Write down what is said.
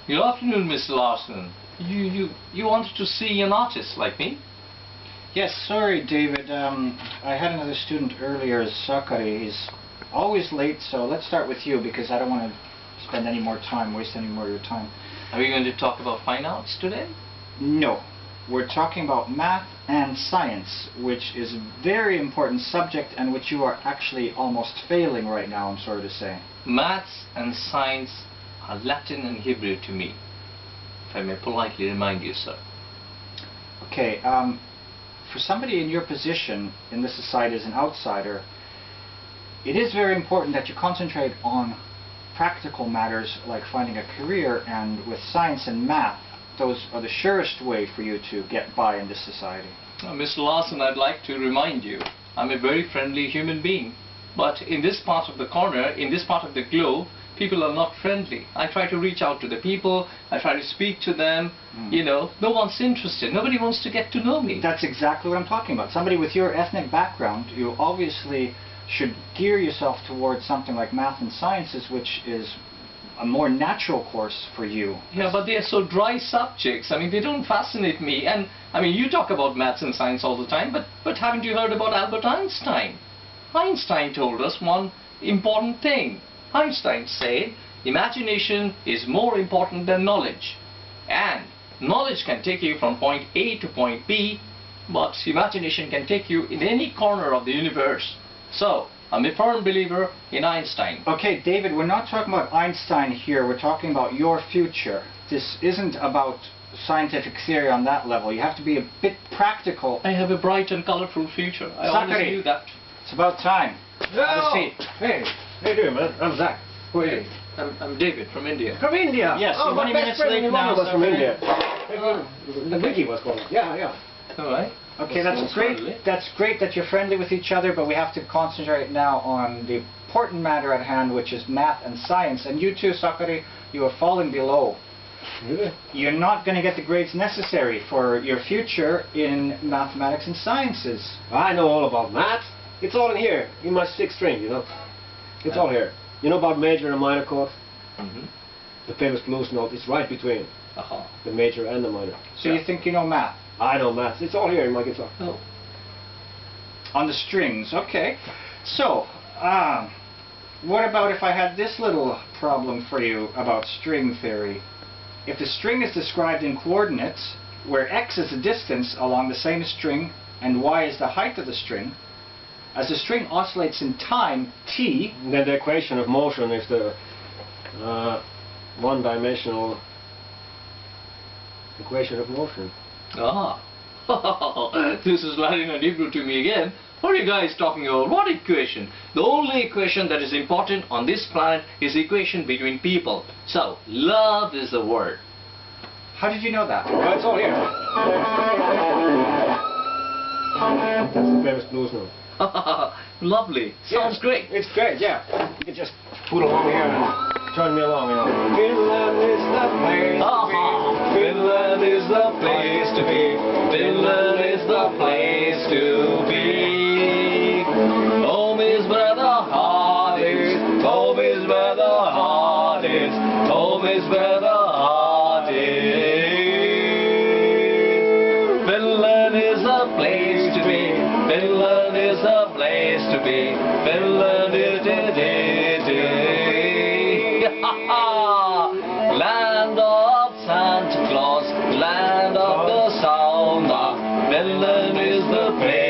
Good afternoon, Mr. Larson. You wanted to see an artist like me? Yes, sorry, David. I had another student earlier, Sakari. He's always late, so let's start with you because I don't want to spend any more time, waste any more of your time. Are we going to talk about fine arts today? No. We're talking about math and science, which is a very important subject and which you are actually almost failing right now, I'm sorry to say. Maths and science are Latin and Hebrew to me, if I may politely remind you, sir. Okay, for somebody in your position in this society as an outsider, it is very important that you concentrate on practical matters like finding a career, and with science and math, those are the surest way for you to get by in this society. Mr. Larson, I'd like to remind you, I'm a very friendly human being. But in this part of the corner, in this part of the globe, people are not friendly. I try to reach out to the people, I try to speak to them, you know, no one's interested, nobody wants to get to know me. That's exactly what I'm talking about. Somebody with your ethnic background, you obviously should gear yourself towards something like math and sciences, which is a more natural course for you. Yeah, but they are so dry subjects. I mean, they don't fascinate me. And I mean, you talk about maths and science all the time, but haven't you heard about Albert Einstein? Einstein told us one important thing. Einstein said, imagination is more important than knowledge. And knowledge can take you from point A to point B, but imagination can take you in any corner of the universe. So, I'm a firm believer in Einstein. Okay, David, we're not talking about Einstein here. We're talking about your future. This isn't about scientific theory on that level. You have to be a bit practical. I have a bright and colorful future. I always knew that. It's about time. Have a seat. Hey, how you doing, man? I'm Zach. Who are you? I'm David from India. From India? Yes, oh, my 20 best minutes friend late in now, London was from so- India. The Wiki was called. Yeah. All right. Okay, that's great. That's great that you're friendly with each other, but we have to concentrate now on the important matter at hand, which is math and science. And you too, Sakari, you are falling below. Really? You're not going to get the grades necessary for your future in mathematics and sciences. I know all about math. It's all in here, in my sixth string, you know. It's all here. You know about major and minor chord? The famous blues note is right between the major and the minor. So you think you know math? I know math. It's all here in my guitar. Oh. On the strings, okay. So, what about if I had this little problem for you about string theory? If the string is described in coordinates, where x is the distance along the same string and y is the height of the string, as the string oscillates in time, t... Then the equation of motion is the one-dimensional equation of motion. Ah. This is Latin and Hebrew to me again. What are you guys talking about? What equation? The only equation that is important on this planet is the equation between people. So, love is the word. How did you know that? Well, it's all here. That's the famous blues note. Lovely. Sounds great. It's great, yeah. You can just put along here and turn me along, you know. Finland is the place to be. Finland is the place to be. Finland is the place to be. Home is where the heart is. Home is where the heart is. Home is where the heart is. Finland is the place to be. Finland is the place to be. Finland is land of Santa Claus, land of the Sound. Finland is the place.